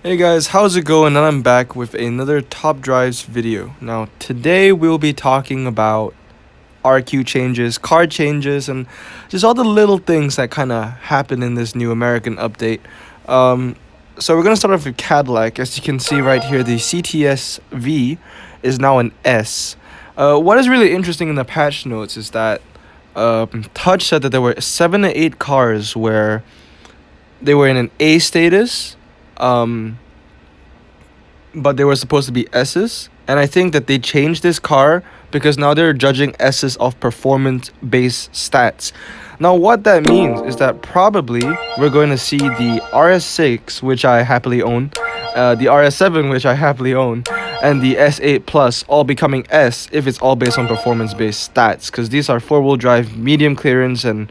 Hey guys, how's it going? And I'm back with another Top Drives video. Now, today we'll be talking about RQ changes, card changes, and just all the little things that kind of happen in this new American update. Um, so we're gonna start off with Cadillac. As you can see right here, the CTS V is now an S. What is really interesting in the patch notes is that Touch said that there were 7 to 8 cars where they were in an A status. Um, but they were supposed to be S's. And I think that they changed this car because now they're judging S's off performance based stats. Now, what that means is that probably we're going to see the RS6, which I happily own, the RS7, which I happily own, and the S8 Plus all becoming S if it's all based on performance based stats. Because these are 4-wheel drive, medium clearance, and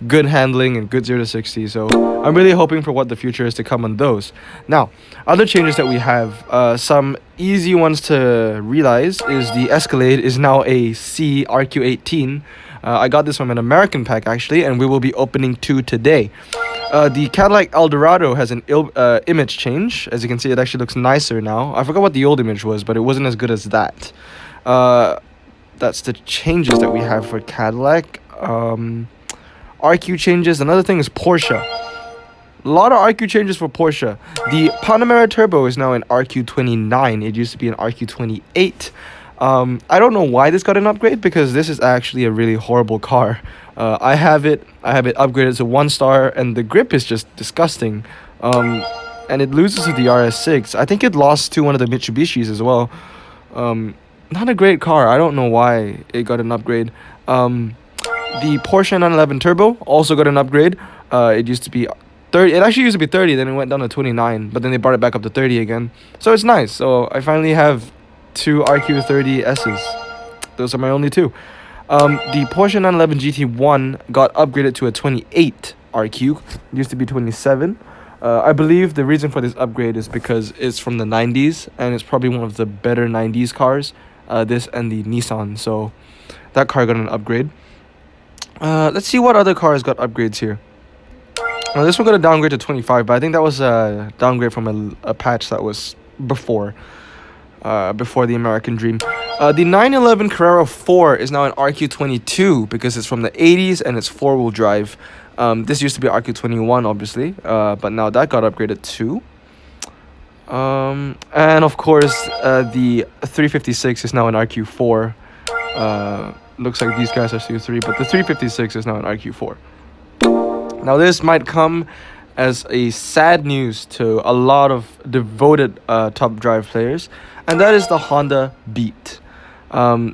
good handling and good 0 to 60. So I'm really hoping for what the future is to come on those. Now, other changes that we have, some easy ones to realize is the Escalade is now a C RQ18. I got this from an American pack actually, and we will be opening 2 today. The Cadillac Eldorado has an image change. As you can see, it actually looks nicer now. I forgot what the old image was, but it wasn't as good as that. That's the changes that we have for Cadillac. RQ changes. Another thing is Porsche. A lot of RQ changes for Porsche. The Panamera Turbo is now an RQ29. It used to be an RQ28. I don't know why this got an upgrade because this is actually a really horrible car. I have it upgraded to 1 star, and the grip is just disgusting. And it loses to the RS6. I think it lost to one of the Mitsubishis as well. Not a great car. I don't know why it got an upgrade. The Porsche 911 Turbo also got an upgrade. It used to be 30. It actually used to be 30, then it went down to 29, but then they brought it back up to 30 again. So it's nice. So I finally have 2 RQ30 S's. Those are my only 2. The Porsche 911 GT1 got upgraded to a 28 RQ. It used to be 27. I believe the reason for this upgrade is because it's from the 90s, and it's probably one of the better 90s cars. This and the Nissan. So that car got an upgrade. Let's see what other cars got upgrades here. Well, this one got a downgrade to 25, but I think that was a downgrade from a patch that was before the American Dream. The 911 Carrera 4 is now an RQ22 because it's from the 80s and it's 4-wheel drive. This used to be RQ21, obviously, but now that got upgraded too. And of course, the 356 is now an RQ4. Looks like these guys are C3, but the 356 is now an RQ4. Now this might come as a sad news to a lot of devoted Top Drive players, and that is the Honda Beat.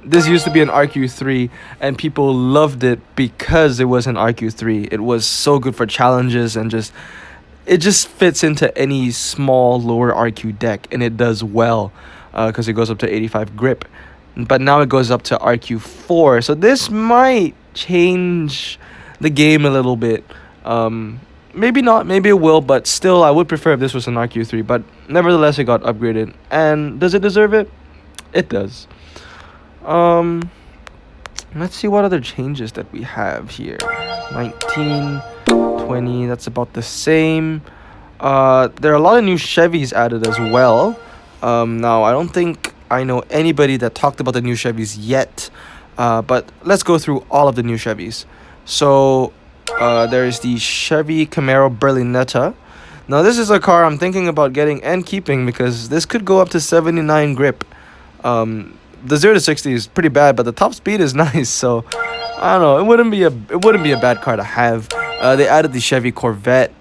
This used to be an RQ3, and people loved it because it was an RQ3. It was so good for challenges, and it just fits into any small lower RQ deck, and it does well because it goes up to 85 grip. But now it goes up to RQ4, so this might change the game a little bit. Maybe not, maybe it will, but still I would prefer if this was an RQ3, but nevertheless it got upgraded. And does it deserve it? It does. Let's see what other changes that we have here. 19, 20, that's about the same. There are a lot of new Chevys added as well. Now I don't think I know anybody that talked about the new Chevys yet, but let's go through all of the new Chevys. So there is the Chevy Camaro Berlinetta. Now this is a car I'm thinking about getting and keeping because this could go up to 79 grip. The 0 to 60 is pretty bad, but the top speed is nice. So I don't know. It wouldn't be a bad car to have. They added the Chevy Corvette.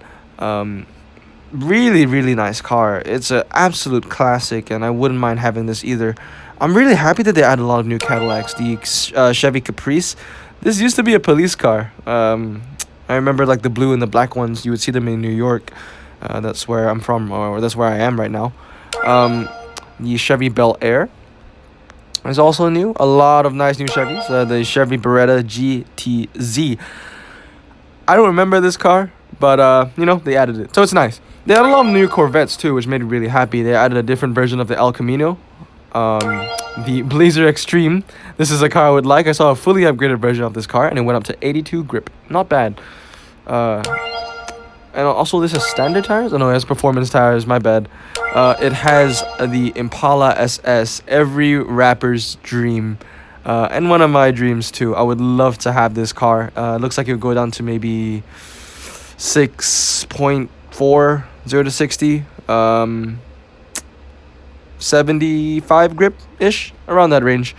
Really, really nice car. It's an absolute classic, and I wouldn't mind having this either. I'm really happy that they added a lot of new Cadillacs. The Chevy Caprice. This used to be a police car. I remember like the blue and the black ones. You would see them in New York. That's where I'm from, or that's where I am right now. The Chevy Bel Air is also new. A lot of nice new Chevys. The Chevy Beretta GTZ. I don't remember this car, but they added it, so it's nice. They had a lot of new Corvettes too, which made me really happy. They added a different version of the El Camino. The Blazer Extreme. This is a car I would like. I saw a fully upgraded version of this car, and it went up to 82 grip. Not bad. and also this is standard tires. Oh no, it has performance tires. My bad. It has the Impala SS, every rapper's dream, and one of my dreams too. I would love to have this car. It looks like it would go down to maybe 6.4 0 to 60. 75 grip ish, around that range.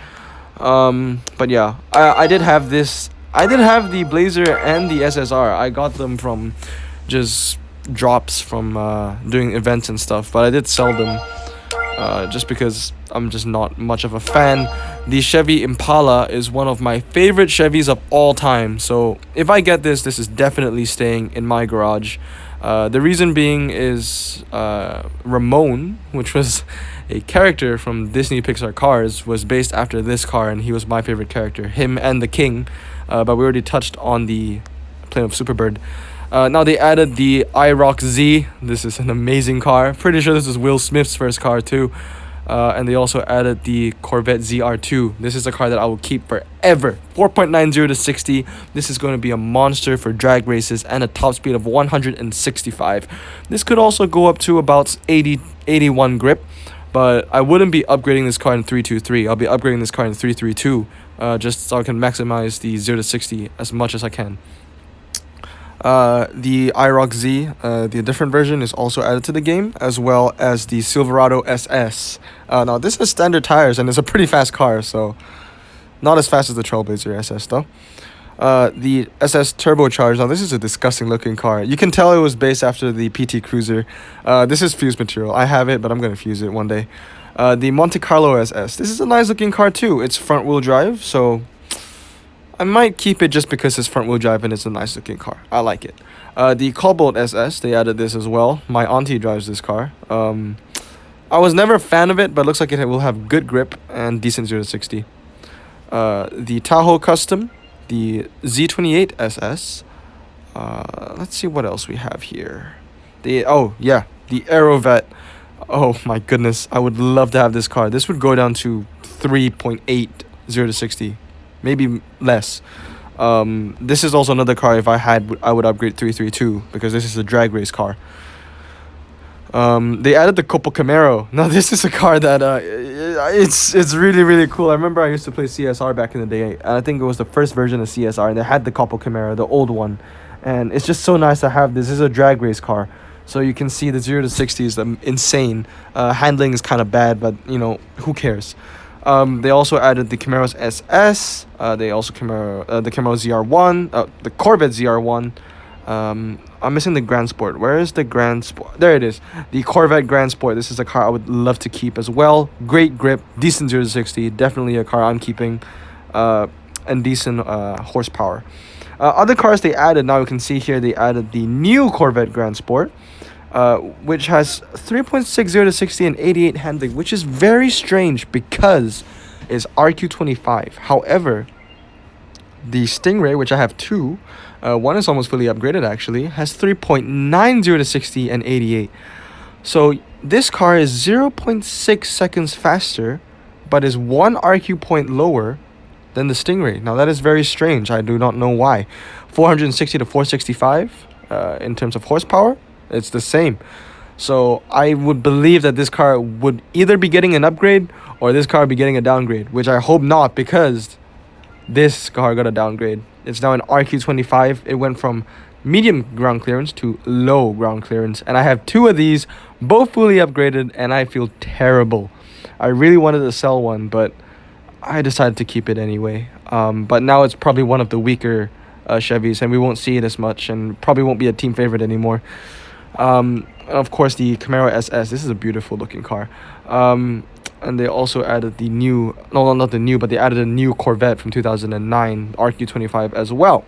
But yeah, I did have this. I did have the Blazer and the SSR. I got them from just drops from doing events and stuff, but I did sell them just because I'm just not much of a fan. The Chevy Impala is one of my favorite Chevys of all time, so if I get this, this is definitely staying in my garage. The reason being is Ramon, which was a character from Disney Pixar Cars, was based after this car, and he was my favorite character, him and the King. But we already touched on the plane of Superbird. Now they added the IROC Z. This is an amazing car. Pretty sure this is Will Smith's first car too. And they also added the Corvette ZR2. This is a car that I will keep forever. 4.90 to 60. This is going to be a monster for drag races and a top speed of 165. This could also go up to about 81 grip. But I wouldn't be upgrading this car in 323. I'll be upgrading this car in 332. Just so I can maximize the 0 to 60 as much as I can. The IROC Z, the different version, is also added to the game, as well as the Silverado SS. Now this is standard tires and it's a pretty fast car, so not as fast as the Trailblazer SS though. The SS turbocharged. Now this is a disgusting looking car. You can tell it was based after the PT Cruiser. This is fused material. I have it, but I'm gonna fuse it one day. The Monte Carlo SS. This is a nice looking car too. It's front wheel drive, so I might keep it just because it's front wheel drive and it's a nice looking car. I like it. The Cobalt SS, they added this as well. My auntie drives this car. I was never a fan of it, but it looks like it will have good grip and decent 0 to 60. The Tahoe Custom, the Z28 SS. Let's see what else we have here. The Aerovet. Oh my goodness, I would love to have this car. This would go down to 3.8 0 to 60. Maybe less. This is also another car if I would upgrade 332 because this is a drag race car. They added the Copo Camaro. Now this is a car that it's really really cool. I remember I used to play CSR back in the day, and I think it was the first version of CSR, and they had the Copo Camaro, the old one, and it's just so nice to have this. This is a drag race car, so you can see the 0 to 60 is insane. Handling is kind of bad, but you know, who cares. They also added the Camaro's SS. They also the Camaro ZR1, the Corvette ZR1. I'm missing the Grand Sport. Where is the Grand Sport? There it is. The Corvette Grand Sport. This is a car I would love to keep as well. Great grip, decent 0 to 60. Definitely a car I'm keeping, and decent horsepower. Other cars they added. Now you can see here they added the new Corvette Grand Sport, which has 3.60 to 60 and 88 handling, which is very strange because it's RQ25. However, the Stingray, which I have two, one is almost fully upgraded actually, has 3.90 to 60 and 88. So this car is 0.6 seconds faster, but is one RQ point lower than the Stingray. Now that is very strange. I do not know why. 460 to 465 in terms of horsepower, it's the same. So I would believe that this car would either be getting an upgrade or this car would be getting a downgrade, which I hope not, because this car got a downgrade. It's now an RQ25. It went from medium ground clearance to low ground clearance, and I have two of these, both fully upgraded, and I feel terrible. I really wanted to sell one, but I decided to keep it anyway. But now it's probably one of the weaker Chevys, and we won't see it as much, and probably won't be a team favorite anymore. And of course the Camaro SS. This is a beautiful looking car. And they also added the new, no, not the new, but they added a new Corvette from 2009, RQ25 as well.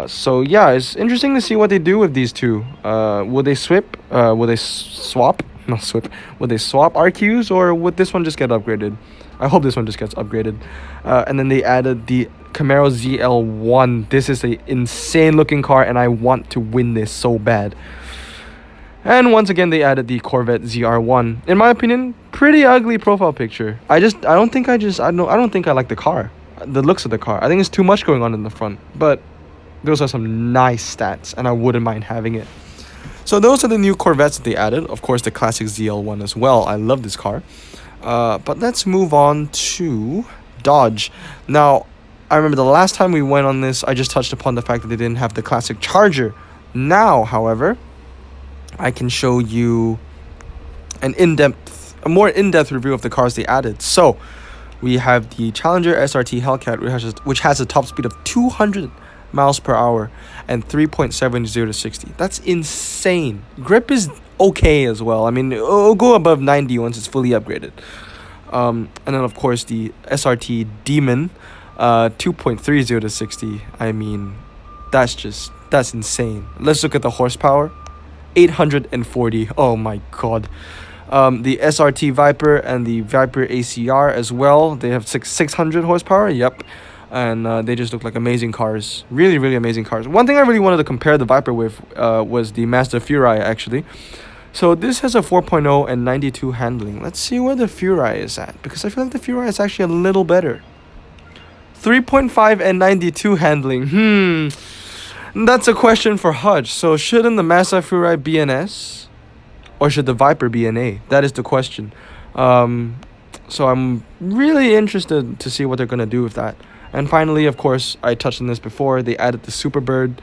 So yeah, it's interesting to see what they do with these two. Would they swap? Would they swap? Not swap. Would they swap RQs, or would this one just get upgraded? I hope this one just gets upgraded. And then they added the Camaro ZL1. This is an insane looking car, and I want to win this so bad. And once again, they added the Corvette ZR1. In my opinion, pretty ugly profile picture. I don't think I like the car, the looks of the car. I think there's too much going on in the front. But Those are some nice stats, and I wouldn't mind having it. So those are the new Corvettes that they added. Of course, the classic ZL1 as well. I love this car. But let's move on to Dodge. Now, I remember the last time we went on this, I just touched upon the fact that they didn't have the classic Charger. Now, however, I can show you a more in-depth review of the cars they added. So, we have the Challenger SRT Hellcat, which has a top speed of 200 miles per hour and 3.70 to 60. That's insane. Grip is okay as well. I mean, it'll go above 90 once it's fully upgraded. And then of course the SRT Demon, 2.30 to 60. I mean, that's insane. Let's look at the horsepower. 840. Oh my god. The SRT Viper and the Viper ACR as well. They have 600 horsepower. Yep. And they just look like amazing cars. Really, really amazing cars. One thing I really wanted to compare the Viper with was the Mazda Furai, actually. So this has a 4.0 and 92 handling. Let's see where the Furai is at, because I feel like the Furai is actually a little better. 3.5 and 92 handling. That's a question for Hutch. So shouldn't the Mazda Furai be an S? Or should the Viper be an A? That is the question. So I'm really interested to see what they're going to do with that. And finally, of course, I touched on this before, they added the Superbird.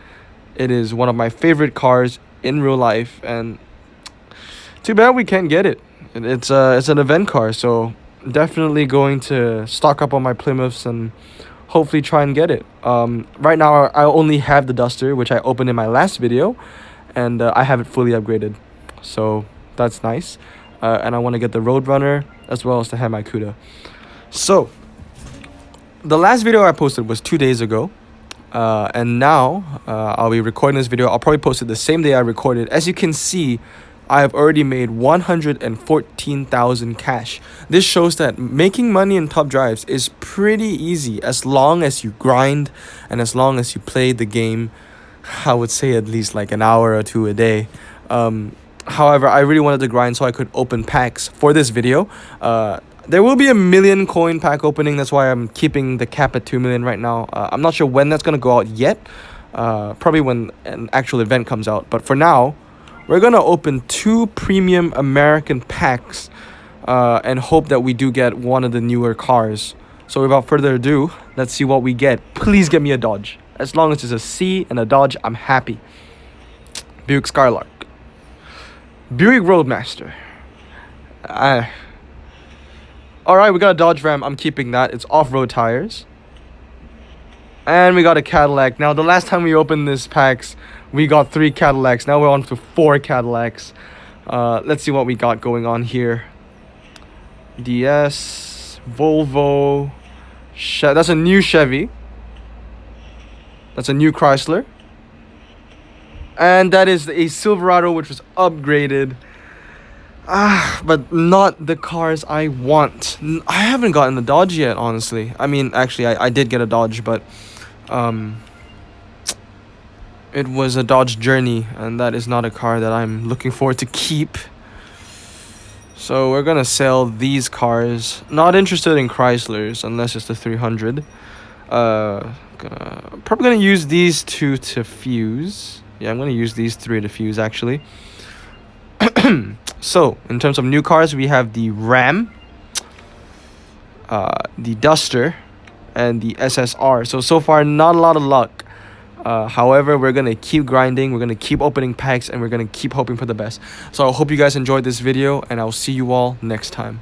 It is one of my favorite cars in real life, and too bad we can't get it. It's an event car, so definitely going to stock up on my Plymouths and hopefully try and get it. Right now, I only have the Duster, which I opened in my last video, and I have it fully upgraded. So that's nice. And I want to get the Roadrunner as well as the Hemi Cuda. So the last video I posted was 2 days ago. And now I'll be recording this video. I'll probably post it the same day I recorded. As you can see, I have already made 114,000 cash. This shows that making money in Top Drives is pretty easy as long as you grind and as long as you play the game. I would say at least like an hour or two a day. However, I really wanted to grind so I could open packs for this video. There will be a 1 million coin pack opening. That's why I'm keeping the cap at 2 million right now. I'm not sure when that's going to go out yet. Probably when an actual event comes out. But for now, we're going to open 2 premium American packs and hope that we do get one of the newer cars. So without further ado, let's see what we get. Please get me a Dodge. As long as it's a C and a Dodge, I'm happy. Buick Skylark. Buick Roadmaster. Alright, we got a Dodge Ram. I'm keeping that. It's off-road tires. And we got a Cadillac. Now, the last time we opened this packs, we got 3 Cadillacs. Now we're on to 4 Cadillacs. Let's see what we got going on here. DS, Volvo, that's a new Chevy. That's a new Chrysler. And that is a Silverado, which was upgraded. But not the cars I want. I haven't gotten the Dodge yet, honestly. I mean, actually, I did get a Dodge, but it was a Dodge Journey, and that is not a car that I'm looking forward to keep. So we're gonna sell these cars. Not interested in Chryslers unless it's the 300. Probably gonna use these 2 to fuse. Yeah, I'm gonna use these 3 to fuse actually. So in terms of new cars, we have the Ram, the Duster, and the SSR. So far, not a lot of luck. However, we're gonna keep grinding, we're gonna keep opening packs, and we're gonna keep hoping for the best. So I hope you guys enjoyed this video, and I'll see you all next time.